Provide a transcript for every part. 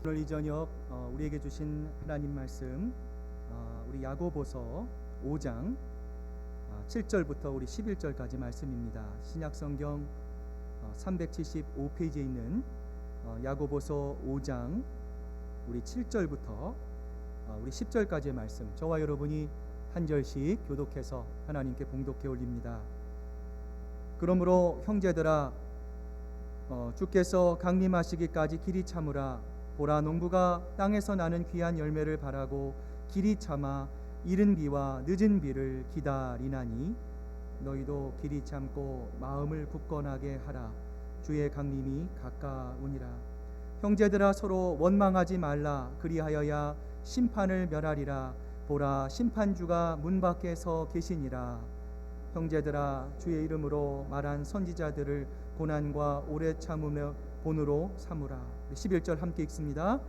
오늘 이 저녁 우리에게 주신 하나님 말씀, 우리 야고보서 5장 7절부터 우리 11절까지 말씀입니다. 신약성경 375페이지에 있는 야고보서 5장 우리 7절부터 우리 10절까지의 말씀, 저와 여러분이 한 절씩 교독해서 하나님께 봉독해 올립니다. 그러므로 형제들아, 주께서 강림하시기까지 길이 참으라. 보라, 농부가 땅에서 나는 귀한 열매를 바라고 길이 참아 이른 비와 늦은 비를 기다리나니 너희도 길이 참고 마음을 굳건하게 하라. 주의 강림이 가까우니라. 형제들아, 서로 원망하지 말라. 그리하여야 심판을 멸하리라. 보라, 심판주가 문 밖에 서 계시니라. 형제들아, 주의 이름으로 말한 선지자들을 고난과 오래 참으며 본으로 삼으라. 11절 함께 읽습니다.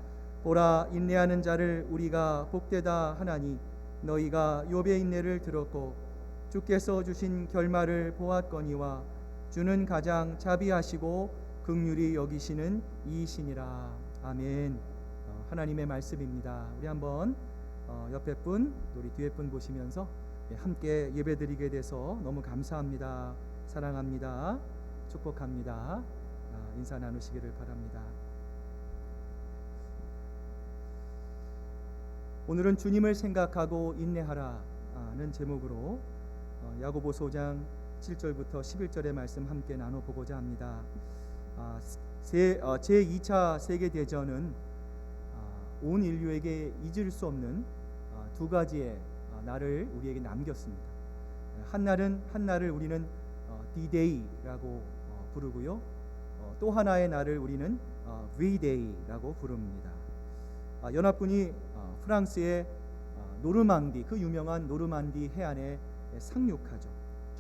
보라, 인내하는 자를 우리가 복되다 하나니 너희가 욥의 인내를 들었고 주께서 주신 결말을 보았거니와 주는 가장 자비하시고 긍휼히 여기시는 이이시니라. 아멘. 하나님의 말씀입니다. 우리 한번 옆에 분, 우리 뒤에 분 보시면서 함께 예배드리게 돼서 너무 감사합니다. 사랑합니다. 축복합니다. 인사 나누시기를 바랍니다. 오늘은 주님을 생각하고 인내하라는 제목으로 야고보서 5장 7절부터 11절의 말씀 함께 나눠보고자 합니다. 제2차 세계대전은 온 인류에게 잊을 수 없는 두 가지의 날을 우리에게 남겼습니다. 한 날을 우리는 D-Day라고 부르고요, 또 하나의 날을 우리는 V-Day라고 부릅니다. 연합군이 프랑스의 노르망디, 그 유명한 노르망디 해안에 상륙하죠.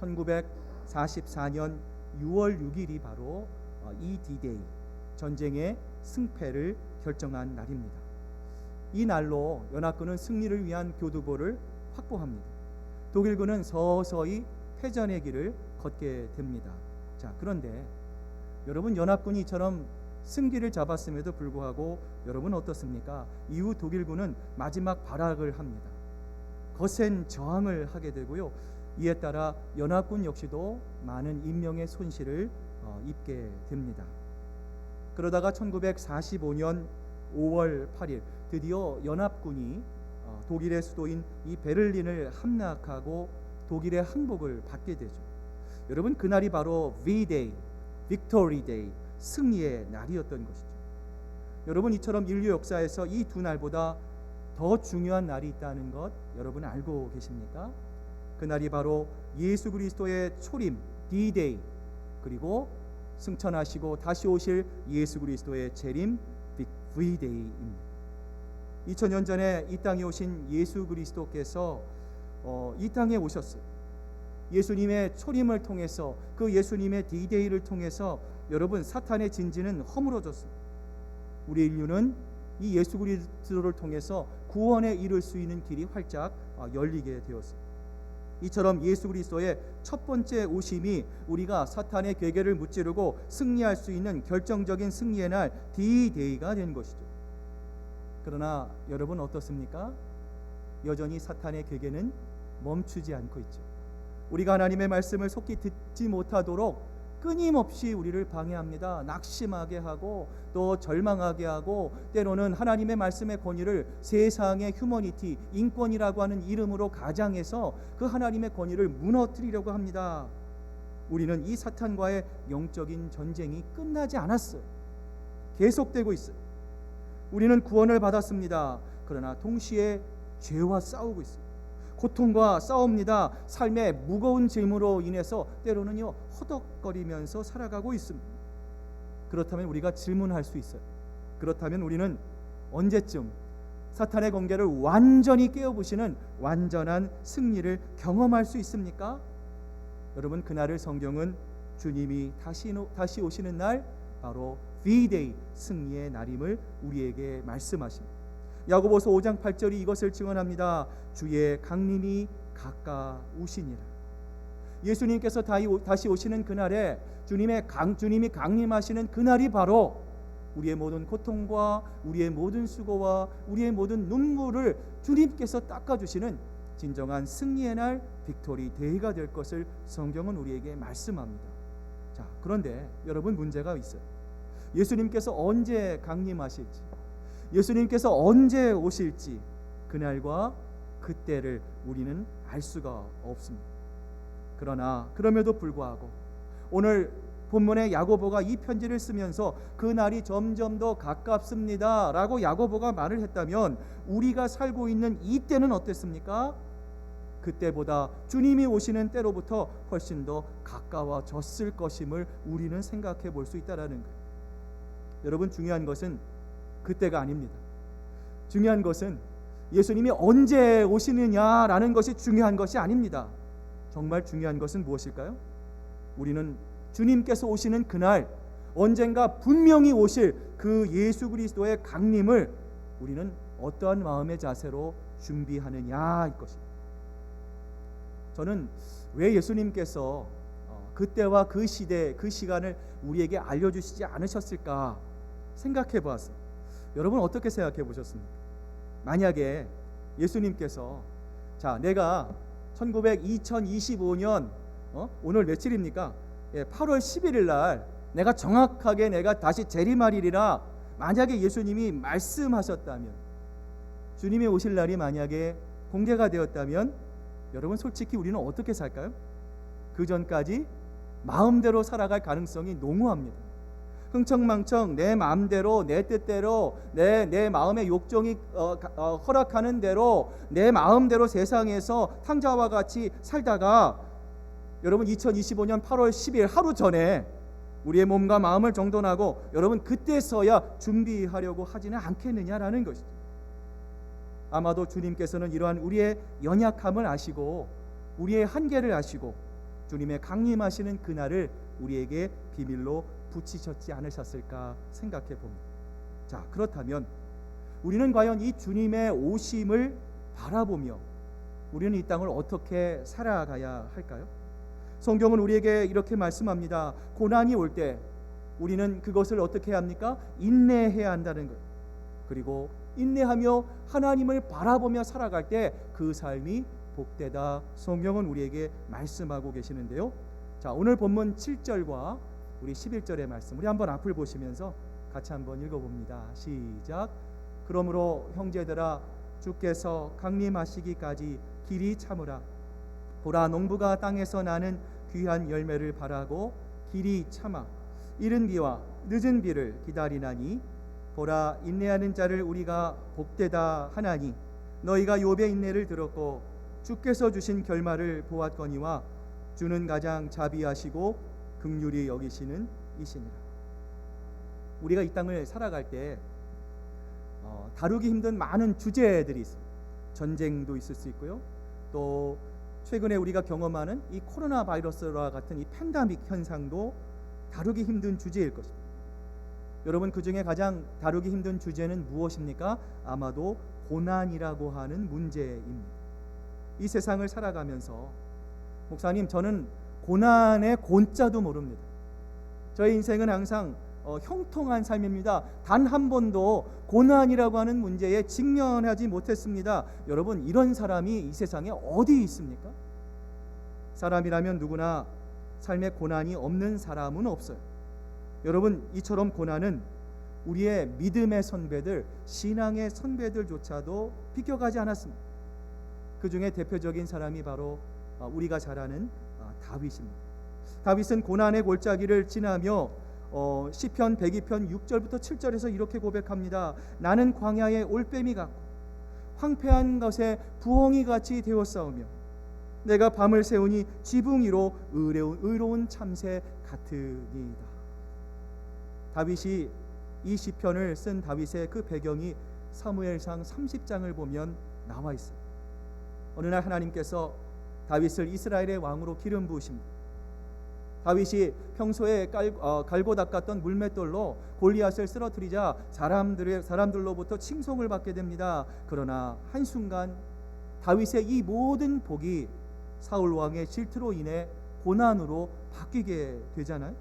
1944년 6월 6일이 바로 이 D-Day, 전쟁의 승패를 결정한 날입니다. 이 날로 연합군은 승리를 위한 교두보를 확보합니다. 독일군은 서서히 패전의 길을 걷게 됩니다. 자, 그런데 여러분, 연합군이 이처럼 승기를 잡았음에도 불구하고 여러분 어떻습니까? 이후 독일군은 마지막 발악을 합니다. 거센 저항을 하게 되고요, 이에 따라 연합군 역시도 많은 인명의 손실을 입게 됩니다. 그러다가 1945년 5월 8일 드디어 연합군이 독일의 수도인 이 베를린을 함락하고 독일의 항복을 받게 되죠. 여러분, 그날이 바로 V-Day, Victory Day, 승리의 날이었던 것이죠. 여러분, 이처럼 인류 역사에서 이 두 날보다 더 중요한 날이 있다는 것 여러분 알고 계십니까? 그날이 바로 예수 그리스도의 초림 D-Day, 그리고 승천하시고 다시 오실 예수 그리스도의 재림 V-Day입니다. 2000년 전에 이 땅에 오신 예수 그리스도께서 이 땅에 오셨어요. 예수님의 초림을 통해서, 그 예수님의 D-Day를 통해서 여러분, 사탄의 진지는 허물어졌습니다. 우리 인류는 이 예수 그리스도를 통해서 구원에 이를 수 있는 길이 활짝 열리게 되었습니다. 이처럼 예수 그리스도의 첫 번째 오심이 우리가 사탄의 괴계를 무찌르고 승리할 수 있는 결정적인 승리의 날 D-Day가 된 것이죠. 그러나 여러분 어떻습니까? 여전히 사탄의 괴계는 멈추지 않고 있죠. 우리가 하나님의 말씀을 속히 듣지 못하도록 끊임없이 우리를 방해합니다. 낙심하게 하고 또 절망하게 하고, 때로는 하나님의 말씀의 권위를 세상의 휴머니티, 인권이라고 하는 이름으로 가장해서 그 하나님의 권위를 무너뜨리려고 합니다. 우리는 이 사탄과의 영적인 전쟁이 끝나지 않았어요. 계속되고 있어요. 우리는 구원을 받았습니다. 그러나 동시에 죄와 싸우고 있습니다. 고통과 싸웁니다. 삶의 무거운 짐으로 인해서 때로는요, 허덕거리면서 살아가고 있습니다. 그렇다면 우리가 질문할 수 있어요. 그렇다면 우리는 언제쯤 사탄의 권계를 완전히 깨어부시는 완전한 승리를 경험할 수 있습니까? 여러분, 그날을 성경은 주님이 다시 오시는 날, 바로 V-Day, 승리의 날임을 우리에게 말씀하십니다. 야고보서 5장 8절이 이것을 증언합니다. 주의 강림이 가까우시니라. 예수님께서 다시 오시는 그날에 주님이 강림하시는 그날이 바로 우리의 모든 고통과 우리의 모든 수고와 우리의 모든 눈물을 주님께서 닦아주시는 진정한 승리의 날, 빅토리 데이가 될 것을 성경은 우리에게 말씀합니다. 자, 그런데 여러분, 문제가 있어요. 예수님께서 언제 강림하실지, 예수님께서 언제 오실지 그날과 그때를 우리는 알 수가 없습니다. 그러나 그럼에도 불구하고 오늘 본문의 야고보가 이 편지를 쓰면서 그날이 점점 더 가깝습니다 라고 야고보가 말을 했다면, 우리가 살고 있는 이 때는 어땠습니까? 그때보다 주님이 오시는 때로부터 훨씬 더 가까워졌을 것임을 우리는 생각해 볼 수 있다라는 거예요. 여러분, 중요한 것은 그때가 아닙니다. 중요한 것은 예수님이 언제 오시느냐라는 것이 중요한 것이 아닙니다. 정말 중요한 것은 무엇일까요? 우리는 주님께서 오시는 그날, 언젠가 분명히 오실 그 예수 그리스도의 강림을 우리는 어떠한 마음의 자세로 준비하느냐일 것입니다. 저는 왜 예수님께서 그때와 그 시대, 그 시간을 우리에게 알려주시지 않으셨을까 생각해 보았어요. 여러분, 어떻게 생각해 보셨습니까? 만약에 예수님께서, 자, 내가 2025년 오늘 며칠입니까? 8월 11일 날 내가 정확하게 내가 다시 재림하리라 만약에 예수님이 말씀하셨다면, 주님이 오실 날이 만약에 공개가 되었다면, 여러분, 솔직히 우리는 어떻게 살까요? 그 전까지 마음대로 살아갈 가능성이 농후합니다. 흥청망청 내 마음대로, 내 뜻대로, 내 마음의 욕정이 허락하는 대로 내 마음대로 세상에서 탕자와 같이 살다가, 여러분, 2025년 8월 10일 하루 전에 우리의 몸과 마음을 정돈하고 여러분 그때서야 준비하려고 하지는 않겠느냐라는 것이죠. 아마도 주님께서는 이러한 우리의 연약함을 아시고 우리의 한계를 아시고 주님의 강림하시는 그날을 우리에게 비밀로 붙이셨지 않으셨을까 생각해 봅니다. 자, 그렇다면 우리는 과연 이 주님의 오심을 바라보며 우리는 이 땅을 어떻게 살아가야 할까요? 성경은 우리에게 이렇게 말씀합니다. 고난이 올 때 우리는 그것을 어떻게 해야 합니까? 인내해야 한다는 것. 그리고 인내하며 하나님을 바라보며 살아갈 때 그 삶이 복되다. 성경은 우리에게 말씀하고 계시는데요. 자, 오늘 본문 7절과 우리 11절의 말씀, 우리 한번 앞을 보시면서 같이 한번 읽어봅니다. 시작. 그러므로 형제들아, 주께서 강림하시기까지 길이 참으라. 보라, 농부가 땅에서 나는 귀한 열매를 바라고 길이 참아 이른 비와 늦은 비를 기다리나니, 보라, 인내하는 자를 우리가 복되다 하나니, 너희가 욥의 인내를 들었고 주께서 주신 결말을 보았거니와 주는 가장 자비하시고 긍휼히 여기시는 이시니라. 우리가 이 땅을 살아갈 때 다루기 힘든 많은 주제들이 있습니다. 전쟁도 있을 수 있고요, 또 최근에 우리가 경험하는 이 코로나 바이러스와 같은 이 팬데믹 현상도 다루기 힘든 주제일 것입니다. 여러분, 그 중에 가장 다루기 힘든 주제는 무엇입니까? 아마도 고난이라고 하는 문제입니다. 이 세상을 살아가면서, 목사님, 저는 고난의 곤자도 모릅니다. 저의 인생은 항상 형통한 삶입니다. 단 한 번도 고난이라고 하는 문제에 직면하지 못했습니다. 여러분, 이런 사람이 이 세상에 어디 있습니까? 사람이라면 누구나 삶에 고난이 없는 사람은 없어요. 여러분, 이처럼 고난은 우리의 믿음의 선배들, 신앙의 선배들조차도 비껴가지 않았습니다. 그 중에 대표적인 사람이 바로 우리가 잘 아는 다윗입니다. 다윗은 고난의 골짜기를 지나며 시편 102편 6절부터 7절에서 이렇게 고백합니다. 나는 광야의 올빼미 같고 황폐한 것에 부엉이 같이 되었사오며 내가 밤을 새우니 지붕 위로 의로운 참새 같으니이다. 다윗이 이 시편을 쓴 다윗의 그 배경이 사무엘상 30장을 보면 나와 있어요. 어느 날 하나님께서 다윗을 이스라엘의 왕으로 기름 부으십니다. 다윗이 평소에 갈고 닦았던 물맷돌로 골리앗을 쓰러뜨리자 사람들로부터 칭송을 받게 됩니다. 그러나 한순간 다윗의 이 모든 복이 사울 왕의 질투로 인해 고난으로 바뀌게 되잖아요.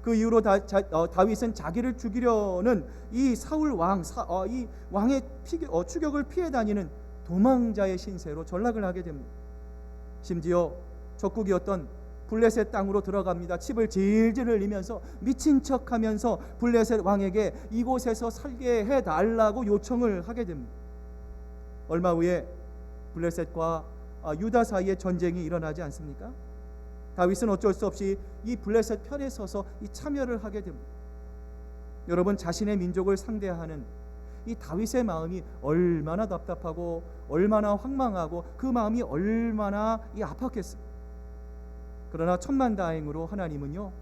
그 이후로 다윗은 자기를 죽이려는 이 사울 이 왕의 추격을 피해 다니는 도망자의 신세로 전락을 하게 됩니다. 심지어 적국이었던 블레셋 땅으로 들어갑니다. 침을 질질 흘리면서 미친 척하면서 블레셋 왕에게 이곳에서 살게 해달라고 요청을 하게 됩니다. 얼마 후에 블레셋과 유다 사이에 전쟁이 일어나지 않습니까? 다윗은 어쩔 수 없이 이 블레셋 편에 서서 이 참여를 하게 됩니다. 여러분, 자신의 민족을 상대하는 이 다윗의 마음이 얼마나 답답하고 얼마나 황망하고 그 마음이 얼마나 아팠겠습니까? 그러나 천만다행으로 하나님은요,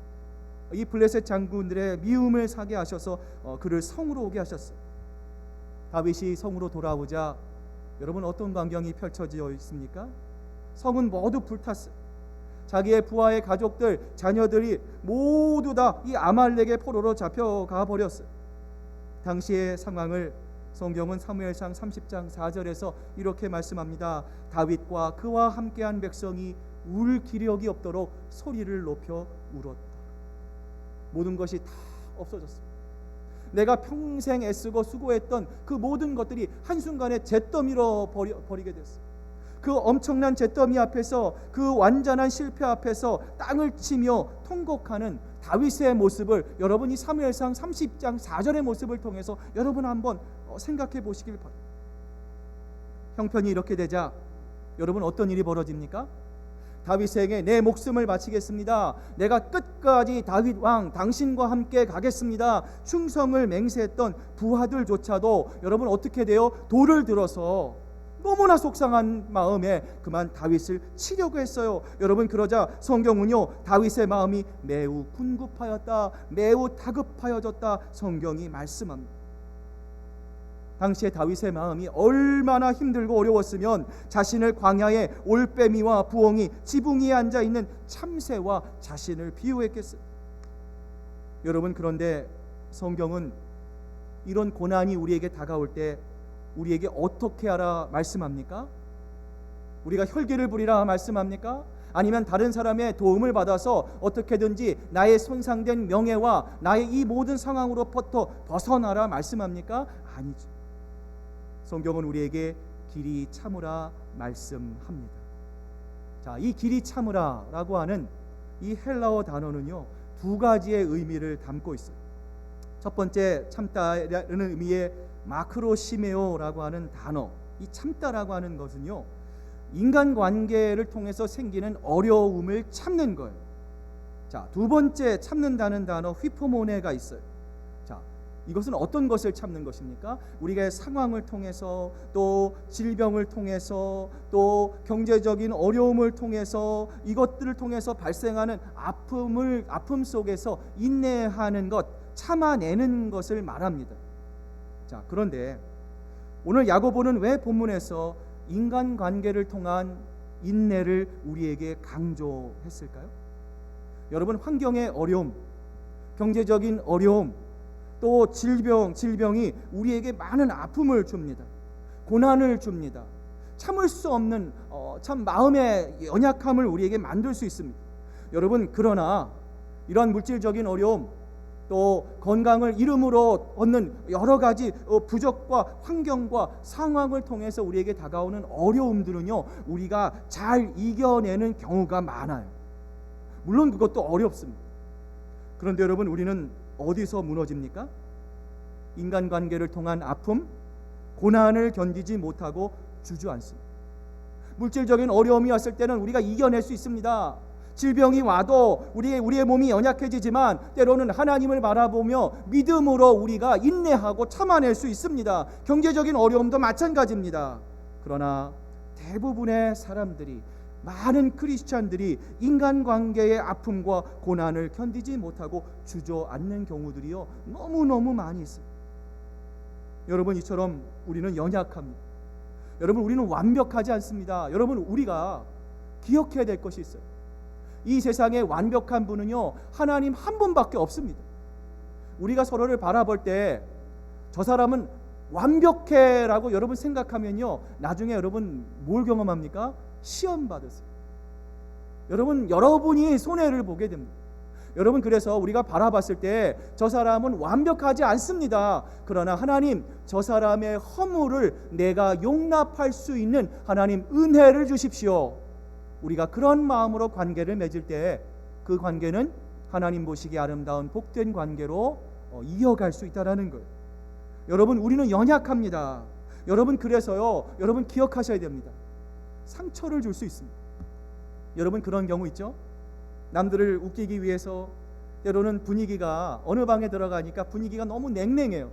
이 블레셋 장군들의 미움을 사게 하셔서 그를 성으로 오게 하셨어요. 다윗이 성으로 돌아오자 여러분, 어떤 광경이 펼쳐져 있습니까? 성은 모두 불탔어요. 자기의 부하의 가족들, 자녀들이 모두 다 이 아말렉의 포로로 잡혀가 버렸어요. 당시의 상황을 성경은 사무엘상 30장 4절에서 이렇게 말씀합니다. 다윗과 그와 함께한 백성이 울 기력이 없도록 소리를 높여 울었다. 모든 것이 다 없어졌습니다. 내가 평생 애쓰고 수고했던 그 모든 것들이 한순간에 잿더미로 버리게 됐어요. 그 엄청난 잿더미 앞에서, 그 완전한 실패 앞에서 땅을 치며 통곡하는 다윗의 모습을 여러분이 사무엘상 30장 4절의 모습을 통해서 여러분 한번 생각해 보시길 바랍니다. 형편이 이렇게 되자 여러분, 어떤 일이 벌어집니까? 다윗에게 내 목숨을 바치겠습니다. 내가 끝까지 다윗 왕 당신과 함께 가겠습니다. 충성을 맹세했던 부하들조차도 여러분 어떻게 돼요? 돌을 들어서 너무나 속상한 마음에 그만 다윗을 치려고 했어요. 여러분, 그러자 성경은요, 다윗의 마음이 매우 군급하였다, 매우 다급하여졌다 성경이 말씀합니다. 당시에 다윗의 마음이 얼마나 힘들고 어려웠으면 자신을 광야에 올빼미와 부엉이, 지붕 위에 앉아있는 참새와 자신을 비유했겠어요. 여러분, 그런데 성경은 이런 고난이 우리에게 다가올 때 우리에게 어떻게 하라 말씀합니까? 우리가 혈기를 부리라 말씀합니까? 아니면 다른 사람의 도움을 받아서 어떻게든지 나의 손상된 명예와 나의 이 모든 상황으로부터 벗어나라 말씀합니까? 아니죠. 성경은 우리에게 길이 참으라 말씀합니다. 자, 이 길이 참으라라고 하는 이 헬라어 단어는요, 두 가지의 의미를 담고 있어요. 첫 번째, 참다라는 의미의 마크로시메오라고 하는 단어, 이 참다라고 하는 것은요, 인간관계를 통해서 생기는 어려움을 참는 거예요. 자, 두 번째 참는다는 단어 휘포모네가 있어요. 자, 이것은 어떤 것을 참는 것입니까? 우리가 상황을 통해서, 또 질병을 통해서, 또 경제적인 어려움을 통해서, 이것들을 통해서 발생하는 아픔 속에서 인내하는 것, 참아내는 것을 말합니다. 자, 그런데 오늘 야고보는 왜 본문에서 인간관계를 통한 인내를 우리에게 강조했을까요? 여러분, 환경의 어려움, 경제적인 어려움, 또 질병이 우리에게 많은 아픔을 줍니다. 고난을 줍니다. 참을 수 없는 참 마음의 연약함을 우리에게 만들 수 있습니다. 여러분, 그러나 이런 물질적인 어려움, 또 건강을 이름으로 얻는 여러 가지 부족과 환경과 상황을 통해서 우리에게 다가오는 어려움들은요, 우리가 잘 이겨내는 경우가 많아요. 물론 그것도 어렵습니다. 그런데 여러분, 우리는 어디서 무너집니까? 인간관계를 통한 아픔, 고난을 견디지 못하고 주저앉습니다. 물질적인 어려움이 왔을 때는 우리가 이겨낼 수 있습니다. 질병이 와도 우리의 몸이 연약해지지만 때로는 하나님을 바라보며 믿음으로 우리가 인내하고 참아낼 수 있습니다. 경제적인 어려움도 마찬가지입니다. 그러나 대부분의 사람들이, 많은 크리스찬들이 인간관계의 아픔과 고난을 견디지 못하고 주저앉는 경우들이요, 너무너무 많이 있습니다. 여러분, 이처럼 우리는 연약합니다. 여러분, 우리는 완벽하지 않습니다. 여러분, 우리가 기억해야 될 것이 있어요. 이 세상에 완벽한 분은요, 하나님 한 분밖에 없습니다. 우리가 서로를 바라볼 때 저 사람은 완벽해라고 여러분 생각하면요, 나중에 여러분 뭘 경험합니까? 시험 받으세요. 여러분, 여러분이 손해를 보게 됩니다. 여러분, 그래서 우리가 바라봤을 때 저 사람은 완벽하지 않습니다. 그러나 하나님, 저 사람의 허물을 내가 용납할 수 있는 하나님 은혜를 주십시오. 우리가 그런 마음으로 관계를 맺을 때 그 관계는 하나님 보시기에 아름다운 복된 관계로 이어갈 수 있다라는 거예요. 여러분, 우리는 연약합니다. 여러분, 그래서요, 여러분 기억하셔야 됩니다. 상처를 줄 수 있습니다. 여러분, 그런 경우 있죠? 남들을 웃기기 위해서 때로는 분위기가, 어느 방에 들어가니까 분위기가 너무 냉랭해요.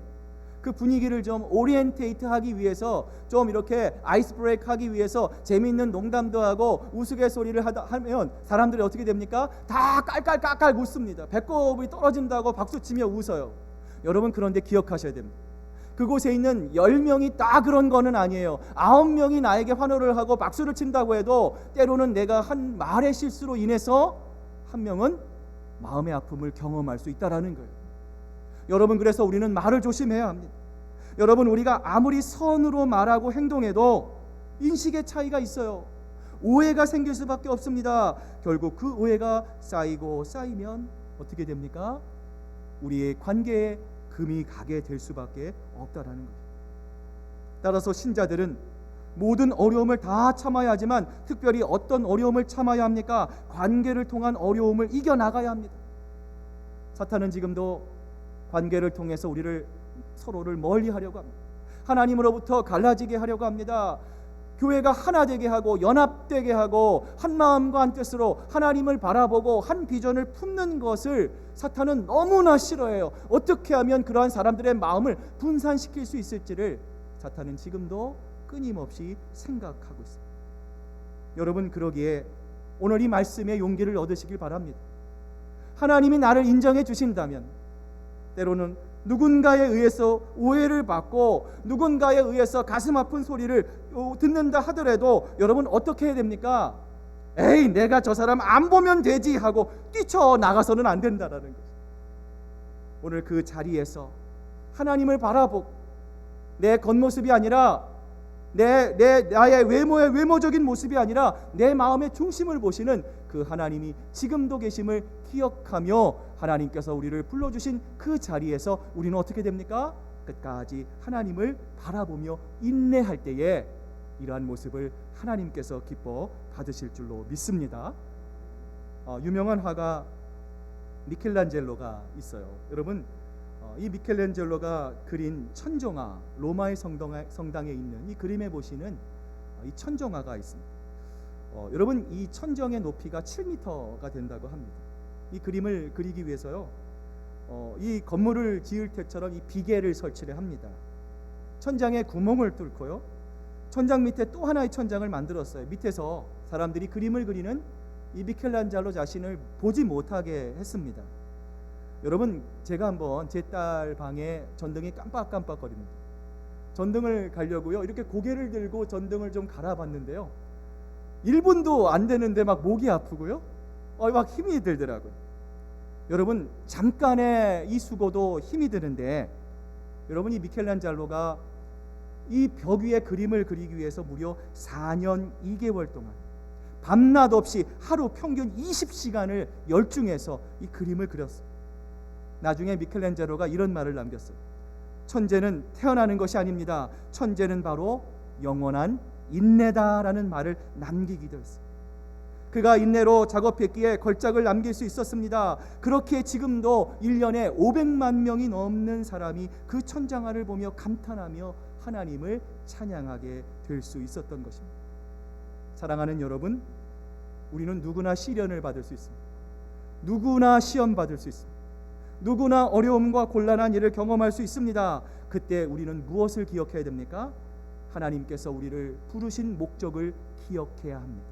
그 분위기를 좀 오리엔테이트 하기 위해서, 좀 이렇게 아이스 브레이크 하기 위해서 재미있는 농담도 하고 우스갯소리를 하면 사람들이 어떻게 됩니까? 다 깔깔깔깔 웃습니다. 배꼽이 떨어진다고 박수치며 웃어요. 여러분, 그런데 기억하셔야 됩니다. 그곳에 있는 10명이 다 그런 거는 아니에요. 9명이 나에게 환호를 하고 박수를 친다고 해도 때로는 내가 한 말의 실수로 인해서 한 명은 마음의 아픔을 경험할 수 있다라는 거예요. 여러분, 그래서 우리는 말을 조심해야 합니다. 여러분, 우리가 아무리 선으로 말하고 행동해도 인식의 차이가 있어요. 오해가 생길 수밖에 없습니다. 결국 그 오해가 쌓이고 쌓이면 어떻게 됩니까? 우리의 관계에 금이 가게 될 수밖에 없다라는 거예요. 따라서 신자들은 모든 어려움을 다 참아야 하지만 특별히 어떤 어려움을 참아야 합니까? 관계를 통한 어려움을 이겨나가야 합니다. 사탄은 지금도 관계를 통해서 서로를 멀리하려고 합니다. 하나님으로부터 갈라지게 하려고 합니다. 교회가 하나 되게 하고 연합되게 하고 한 마음과 한 뜻으로 하나님을 바라보고 한 비전을 품는 것을 사탄은 너무나 싫어해요. 어떻게 하면 그러한 사람들의 마음을 분산시킬 수 있을지를 사탄은 지금도 끊임없이 생각하고 있습니다. 여러분, 그러기에 오늘 이 말씀에 용기를 얻으시길 바랍니다. 하나님이 나를 인정해 주신다면, 때로는 누군가에 의해서 오해를 받고 누군가에 의해서 가슴 아픈 소리를 듣는다 하더라도 여러분, 어떻게 해야 됩니까? 에이, 내가 저 사람 안 보면 되지 하고 뛰쳐나가서는 안 된다라는 거죠. 오늘 그 자리에서 하나님을 바라보고 내 겉모습이 아니라 나의 외모적인 모습이 아니라 내 마음의 중심을 보시는 그 하나님이 지금도 계심을 기억하며 하나님께서 우리를 불러주신 그 자리에서 우리는 어떻게 됩니까? 끝까지 하나님을 바라보며 인내할 때에 이러한 모습을 하나님께서 기뻐 받으실 줄로 믿습니다. 유명한 화가 미켈란젤로가 있어요. 여러분, 이 미켈란젤로가 그린 천정화, 로마의 성당에 있는 이 그림에 보시는 이 천정화가 있습니다. 여러분, 이 천정의 높이가 7m가 된다고 합니다. 이 그림을 그리기 위해서요, 이 건물을 지을 때처럼 이 비계를 설치를 합니다. 천장에 구멍을 뚫고요, 천장 밑에 또 하나의 천장을 만들었어요. 밑에서 사람들이 그림을 그리는 이 미켈란젤로 자신을 보지 못하게 했습니다. 여러분, 제가 한번 제 딸 방에 전등이 깜빡깜빡거립니다. 전등을 가려고요, 이렇게 고개를 들고 전등을 좀 갈아봤는데요, 1분도 안 되는데 막 목이 아프고요, 막 힘이 들더라고요. 여러분, 잠깐의 이 수고도 힘이 드는데, 여러분, 이 미켈란젤로가 이 벽 위에 그림을 그리기 위해서 무려 4년 2개월 동안 밤낮 없이 하루 평균 20시간을 열중해서 이 그림을 그렸어요. 나중에 미켈란젤로가 이런 말을 남겼어요. 천재는 태어나는 것이 아닙니다. 천재는 바로 영원한 인내다라는 말을 남기기도 했어요. 그가 인내로 작업했기에 걸작을 남길 수 있었습니다. 그렇게 지금도 1년에 500만 명이 넘는 사람이 그 천장화를 보며 감탄하며 하나님을 찬양하게 될 수 있었던 것입니다. 사랑하는 여러분, 우리는 누구나 시련을 받을 수 있습니다. 누구나 시험 받을 수 있습니다. 누구나 어려움과 곤란한 일을 경험할 수 있습니다. 그때 우리는 무엇을 기억해야 됩니까? 하나님께서 우리를 부르신 목적을 기억해야 합니다.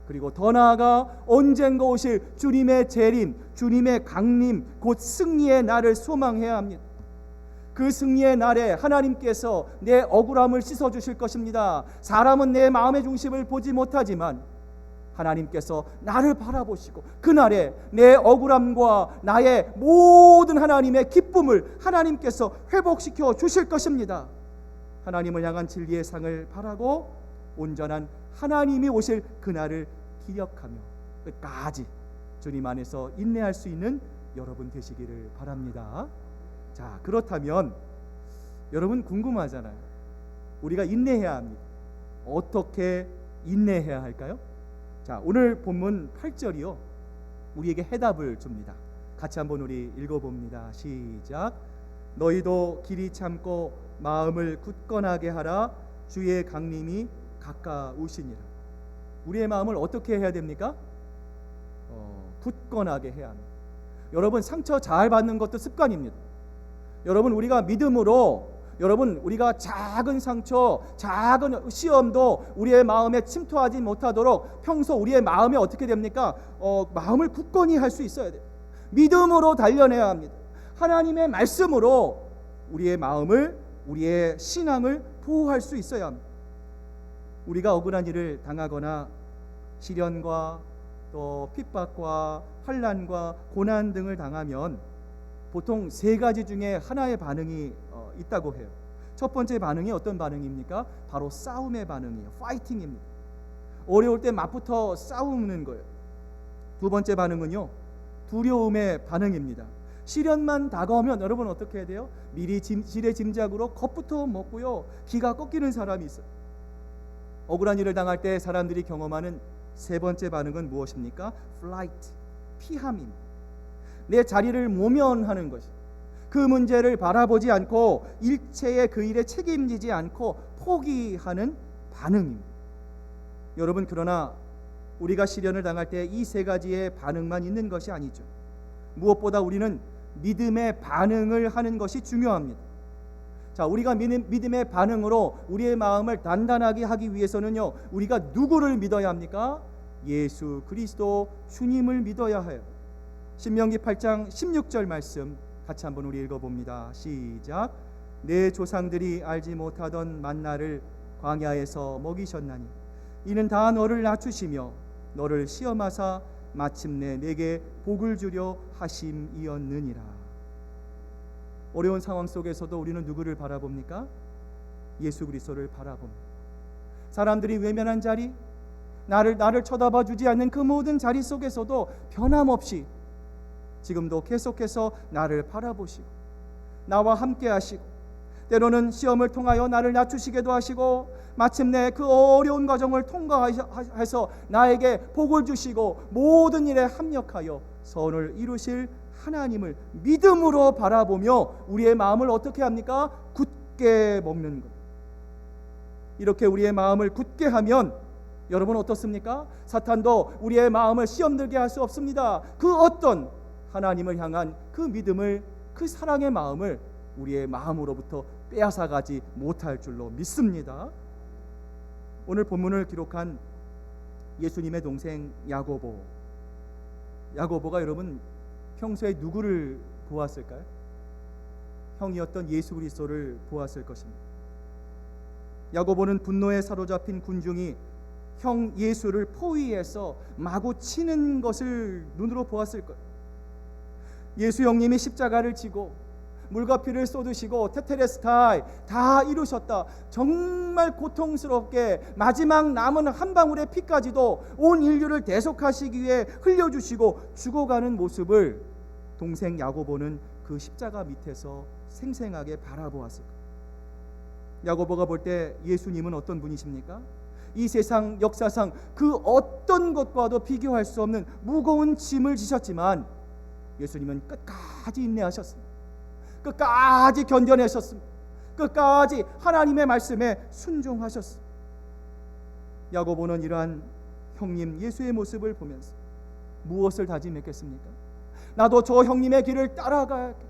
그리고 더 나아가 언젠가 오실 주님의 재림, 주님의 강림, 곧 승리의 날을 소망해야 합니다. 그 승리의 날에 하나님께서 내 억울함을 씻어주실 것입니다. 사람은 내 마음의 중심을 보지 못하지만 하나님께서 나를 바라보시고 그날에 내 억울함과 나의 모든 하나님의 기쁨을 하나님께서 회복시켜 주실 것입니다. 하나님을 향한 진리의 상을 바라고 온전한 하나님이 오실 그날을 기억하며 끝까지 주님 안에서 인내할 수 있는 여러분 되시기를 바랍니다. 자, 그렇다면 여러분 궁금하잖아요. 우리가 인내해야 합니다. 어떻게 인내해야 할까요? 자, 오늘 본문 8절이요. 우리에게 해답을 줍니다. 같이 한번 우리 읽어봅니다. 시작. 너희도 길이 참고 마음을 굳건하게 하라. 주의 강림이 가까우시니라. 우리의 마음을 어떻게 해야 됩니까? 굳건하게 해야 합니다. 여러분, 상처 잘 받는 것도 습관입니다. 여러분, 우리가 믿음으로 우리가 작은 상처, 작은 시험도 우리의 마음에 침투하지 못하도록 평소 우리의 마음에 어떻게 됩니까? 마음을 굳건히 할 수 있어야 돼요. 믿음으로 단련해야 합니다. 하나님의 말씀으로 우리의 마음을, 우리의 신앙을 보호할 수 있어야 합니다. 우리가 억울한 일을 당하거나 시련과 또 핍박과 환난과 고난 등을 당하면 보통 세 가지 중에 하나의 반응이 있다고 해요. 첫 번째 반응이 어떤 반응입니까? 바로 싸움의 반응이에요. 파이팅입니다. 어려울 때 맞붙어 싸우는 거예요. 두 번째 반응은요, 두려움의 반응입니다. 시련만 다가오면 여러분 어떻게 해야 돼요? 미리 지레 짐작으로 겁부터 먹고요, 기가 꺾이는 사람이 있어요. 억울한 일을 당할 때 사람들이 경험하는 세 번째 반응은 무엇입니까? flight, 피함입니다. 내 자리를 모면하는 것이, 그 문제를 바라보지 않고 일체의 그 일에 책임지지 않고 포기하는 반응입니다. 여러분, 그러나 우리가 시련을 당할 때 이 세 가지의 반응만 있는 것이 아니죠. 무엇보다 우리는 믿음의 반응을 하는 것이 중요합니다. 자, 우리가 믿음의 반응으로 우리의 마음을 단단하게 하기 위해서는요, 우리가 누구를 믿어야 합니까? 예수 그리스도 주님을 믿어야 해요. 신명기 8장 16절 말씀 같이 한번 우리 읽어봅니다. 시작. 내 조상들이 알지 못하던 만나를 광야에서 먹이셨나니 이는 다 너를 낮추시며 너를 시험하사 마침내 내게 복을 주려 하심이었느니라. 어려운 상황 속에서도 우리는 누구를 바라봅니까? 예수 그리스도를 바라봅니다. 사람들이 외면한 자리, 나를 쳐다봐 주지 않는 그 모든 자리 속에서도 변함없이 지금도 계속해서 나를 바라보시고 나와 함께 하시고, 때로는 시험을 통하여 나를 낮추시기도 하시고, 마침내 그 어려운 과정을 통과해서 나에게 복을 주시고 모든 일에 합력하여 선을 이루실 하나님을 믿음으로 바라보며 우리의 마음을 어떻게 합니까? 굳게 먹는 것. 이렇게 우리의 마음을 굳게 하면 여러분 어떻습니까? 사탄도 우리의 마음을 시험 들게 할 수 없습니다. 그 어떤 하나님을 향한 그 믿음을, 그 사랑의 마음을 우리의 마음으로부터 빼앗아가지 못할 줄로 믿습니다. 오늘 본문을 기록한 예수님의 동생 야고보가 여러분 평소에 누구를 보았을까요? 형이었던 예수 그리스도를 보았을 것입니다. 야고보는 분노에 사로잡힌 군중이 형 예수를 포위해서 마구 치는 것을 눈으로 보았을 거예요. 예수 형님이 십자가를 지고 물과 피를 쏟으시고 테텔레스타이 다 이루셨다. 정말 고통스럽게 마지막 남은 한 방울의 피까지도 온 인류를 대속하시기 위해 흘려주시고 죽어가는 모습을 동생 야고보는 그 십자가 밑에서 생생하게 바라보았을 거예요. 야고보가 볼 때 예수님은 어떤 분이십니까? 이 세상 역사상 그 어떤 것과도 비교할 수 없는 무거운 짐을 지셨지만 예수님은 끝까지 인내하셨습니다. 끝까지 견뎌내셨습니다. 끝까지 하나님의 말씀에 순종하셨습니다. 야고보는 이러한 형님 예수의 모습을 보면서 무엇을 다짐했겠습니까? 나도 저 형님의 길을 따라가야겠다.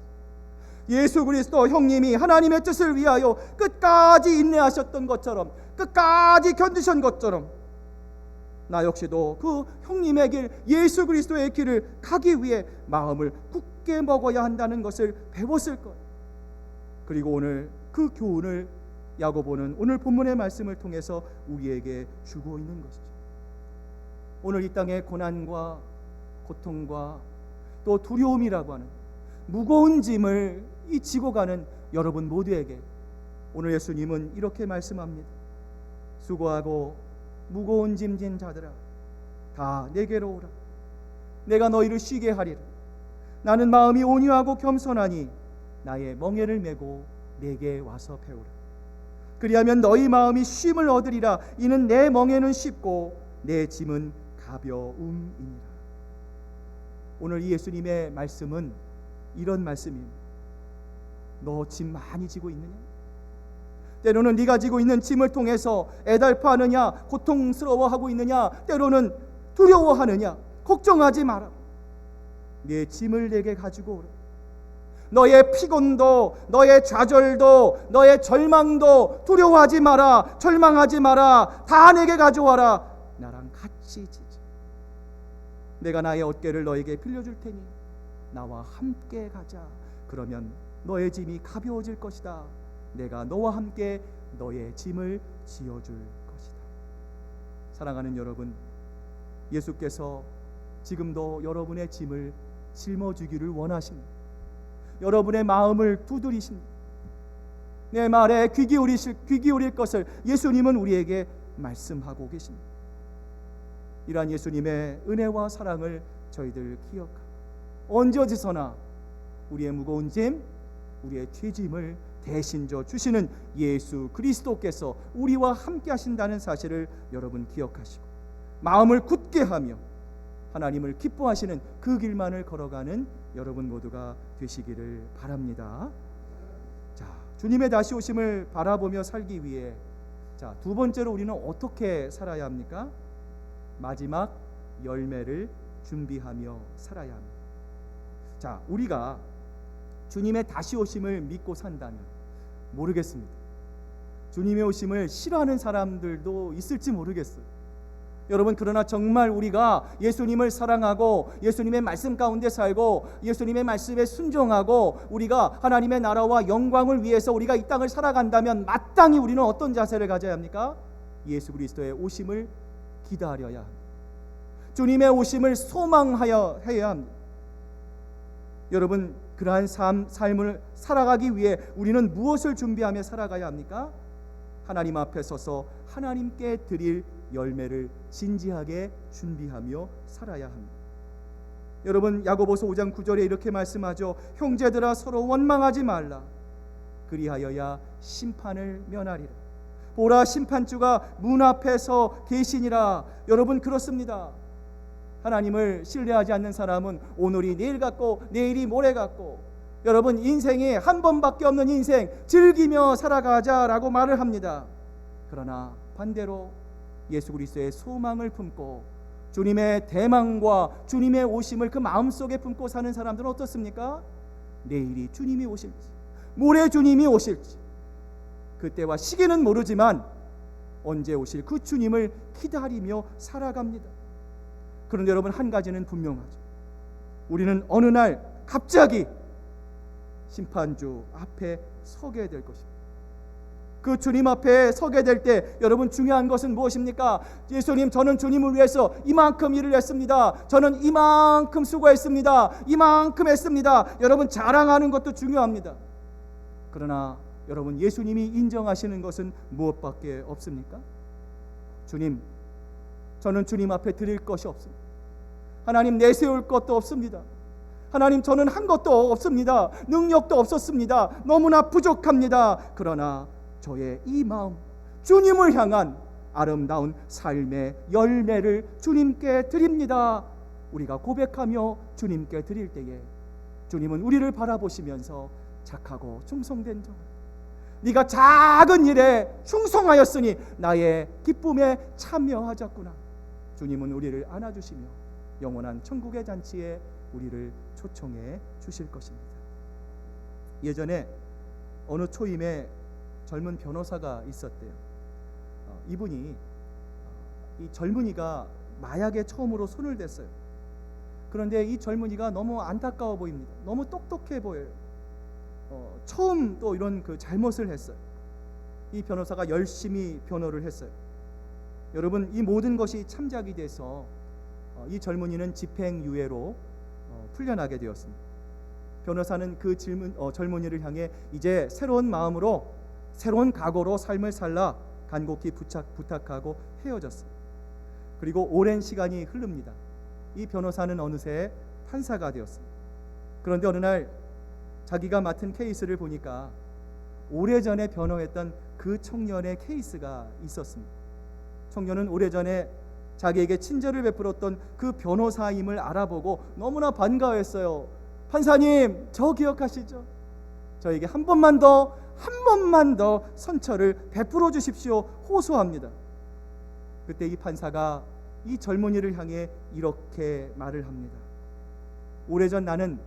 예수 그리스도 형님이 하나님의 뜻을 위하여 끝까지 인내하셨던 것처럼, 끝까지 견디신 것처럼 나 역시도 그 형님의 길, 예수 그리스도의 길을 가기 위해 마음을 굳게 먹어야 한다는 것을 배웠을 거예요. 그리고 오늘 그 교훈을 야고보는 오늘 본문의 말씀을 통해서 우리에게 주고 있는 것이죠. 오늘 이 땅의 고난과 고통과 또 두려움이라고 하는 무거운 짐을 지고 가는 여러분 모두에게 오늘 예수님은 이렇게 말씀합니다. 수고하고 무거운 짐진 자들아 다 내게로 오라. 내가 너희를 쉬게 하리라. 나는 마음이 온유하고 겸손하니 나의 멍에를 메고 내게 와서 배우라. 그리하면 너희 마음이 쉼을 얻으리라. 이는 내 멍에는 쉽고 내 짐은 가벼움이니라. 오늘 이 예수님의 말씀은 이런 말씀입니다. 너 짐 많이 지고 있느냐? 때로는 네가 지고 있는 짐을 통해서 애달파하느냐, 고통스러워하고 있느냐, 때로는 두려워하느냐, 걱정하지 마라. 네 짐을 내게 가지고 오라. 너의 피곤도, 너의 좌절도, 너의 절망도 두려워하지 마라. 절망하지 마라. 다 내게 가져와라. 나랑 같이 지자. 내가 나의 어깨를 너에게 빌려줄 테니 나와 함께 가자. 그러면 너의 짐이 가벼워질 것이다. 내가 너와 함께 너의 짐을 지어줄 것이다. 사랑하는 여러분, 예수께서 지금도 여러분의 짐을 짊어주기를 원하십니다. 여러분의 마음을 두드리십니다. 내 말에 귀 기울일 것을 예수님은 우리에게 말씀하고 계십니다. 이러한 예수님의 은혜와 사랑을 저희들 기억하고 언제 어디서나 우리의 무거운 짐, 우리의 죄짐을 대신 져 주시는 예수 그리스도께서 우리와 함께 하신다는 사실을 여러분 기억하시고 마음을 굳게 하며 하나님을 기뻐하시는 그 길만을 걸어가는 여러분 모두가 되시기를 바랍니다. 자, 주님의 다시 오심을 바라보며 살기 위해 두 번째로 우리는 어떻게 살아야 합니까? 마지막 열매를 준비하며 살아야 합니다. 자, 우리가 주님의 다시 오심을 믿고 산다면 모르겠습니다. 주님의 오심을 싫어하는 사람들도 있을지 모르겠어요. 여러분, 그러나 정말 우리가 예수님을 사랑하고 예수님의 말씀 가운데 살고 예수님의 말씀에 순종하고 우리가 하나님의 나라와 영광을 위해서 우리가 이 땅을 살아간다면 마땅히 우리는 어떤 자세를 가져야 합니까? 예수 그리스도의 오심을 기다려야 합니다. 주님의 오심을 소망하여 해야 합니다. 여러분, 그러한 삶을 살아가기 위해 우리는 무엇을 준비하며 살아가야 합니까? 하나님 앞에 서서 하나님께 드릴 열매를 진지하게 준비하며 살아야 합니다. 여러분, 야고보서 5장 9절에 이렇게 말씀하죠. 형제들아, 서로 원망하지 말라. 그리하여야 심판을 면하리라. 보라, 심판주가 문 앞에서 계시니라. 여러분, 그렇습니다. 하나님을 신뢰하지 않는 사람은 오늘이 내일 같고 내일이 모레 같고, 여러분, 인생이 한 번밖에 없는 인생 즐기며 살아가자라고 말을 합니다. 그러나 반대로 예수 그리스도의 소망을 품고 주님의 대망과 주님의 오심을 그 마음속에 품고 사는 사람들은 어떻습니까? 내일이 주님이 오실지 모레 주님이 오실지 그때와 시기는 모르지만 언제 오실 그 주님을 기다리며 살아갑니다. 그런데 여러분, 한 가지는 분명하죠. 우리는 어느 날 갑자기 심판주 앞에 서게 될 것입니다. 그 주님 앞에 서게 될 때 여러분, 중요한 것은 무엇입니까? 예수님, 저는 주님을 위해서 이만큼 일을 했습니다. 저는 이만큼 수고했습니다. 이만큼 했습니다. 여러분, 자랑하는 것도 중요합니다. 그러나 여러분, 예수님이 인정하시는 것은 무엇밖에 없습니까? 주님, 저는 주님 앞에 드릴 것이 없습니다. 하나님, 내세울 것도 없습니다. 하나님, 저는 한 것도 없습니다. 능력도 없었습니다. 너무나 부족합니다. 그러나 저의 이 마음, 주님을 향한 아름다운 삶의 열매를 주님께 드립니다. 우리가 고백하며 주님께 드릴 때에 주님은 우리를 바라보시면서 착하고 충성된 종, 네가 작은 일에 충성하였으니 나의 기쁨에 참여하자꾸나. 주님은 우리를 안아주시며 영원한 천국의 잔치에 우리를 초청해 주실 것입니다. 예전에 어느 초임에 젊은 변호사가 있었대요. 이분이 이 젊은이가 마약에 처음으로 손을 댔어요. 그런데 이 젊은이가 너무 안타까워 보입니다. 너무 똑똑해 보여요. 처음 또 이런 그 잘못을 했어요. 이 변호사가 열심히 변호를 했어요. 여러분, 이 모든 것이 참작이 돼서 이 젊은이는 집행유예로 풀려나게 되었습니다. 변호사는 그 젊은이를 향해 이제 새로운 마음으로 새로운 각오로 삶을 살라 간곡히 부탁하고 헤어졌습니다. 그리고 오랜 시간이 흐릅니다. 이 변호사는 어느새 판사가 되었습니다. 그런데 어느 날 자기가 맡은 케이스를 보니까 오래전에 변호했던 그 청년의 케이스가 있었습니다. 청년은 오래전에 자기에게 친절을 베풀었던 그 변호사임을 알아보고 너무나 반가워했어요. 판사님, 저 기억하시죠? 저에게 한 번만 더 선처를 베풀어 주십시오. 호소합니다. 그때 이 판사가 이 젊은이를 향해 이렇게 말을 합니다. 오래전 나는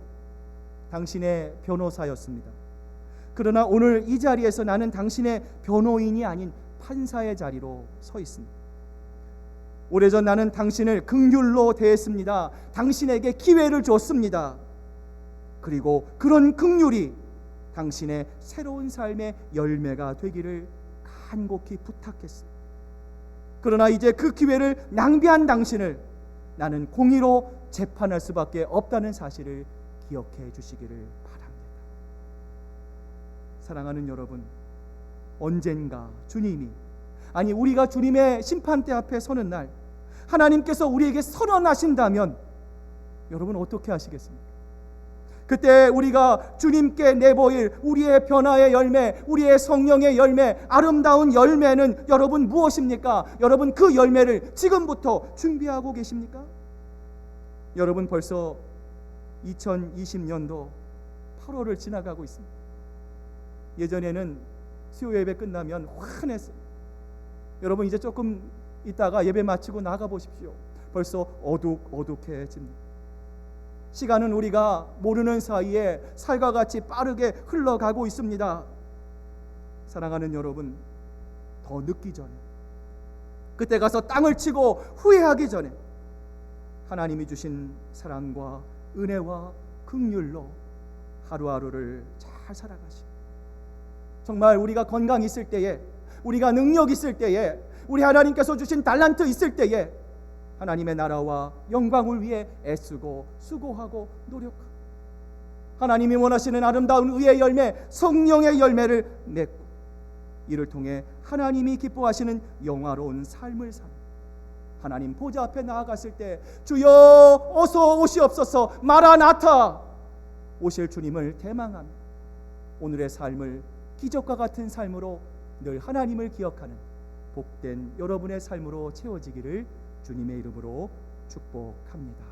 당신의 변호사였습니다. 그러나 오늘 이 자리에서 나는 당신의 변호인이 아닌 판사의 자리로 서 있습니다. 오래전 나는 당신을 긍휼로 대했습니다. 당신에게 기회를 줬습니다. 그리고 그런 긍휼이 당신의 새로운 삶의 열매가 되기를 간곡히 부탁했습니다. 그러나 이제 그 기회를 낭비한 당신을 나는 공의로 재판할 수밖에 없다는 사실을 기억해 주시기를 바랍니다. 사랑하는 여러분, 언젠가 주님이, 아니 우리가 주님의 심판대 앞에 서는 날 하나님께서 우리에게 선언하신다면 여러분 어떻게 하시겠습니까? 그때 우리가 주님께 내보일 우리의 변화의 열매, 우리의 성령의 열매, 아름다운 열매는 여러분 무엇입니까? 여러분 그 열매를 지금부터 준비하고 계십니까? 여러분 벌써 2020년도 8월을 지나가고 있습니다. 예전에는 수요 예배 끝나면 환했어요. 여러분 이제 조금 있다가 예배 마치고 나가 보십시오. 벌써 어둑어둑해집니다. 시간은 우리가 모르는 사이에 살과 같이 빠르게 흘러가고 있습니다. 사랑하는 여러분, 더 늦기 전에, 그때 가서 땅을 치고 후회하기 전에 하나님이 주신 사랑과 은혜와 긍휼로 하루하루를 잘 살아가시고, 정말 우리가 건강 있을 때에, 우리가 능력 있을 때에, 우리 하나님께서 주신 달란트 있을 때에 하나님의 나라와 영광을 위해 애쓰고 수고하고 노력하고, 하나님이 원하시는 아름다운 의의 열매, 성령의 열매를 맺고, 이를 통해 하나님이 기뻐하시는 영화로운 삶을 사는, 하나님 보좌 앞에 나아갔을 때 주여 어서 오시옵소서, 마라나타, 오실 주님을 대망하며 오늘의 삶을 기적과 같은 삶으로 늘 하나님을 기억하는 복된 여러분의 삶으로 채워지기를 주님의 이름으로 축복합니다.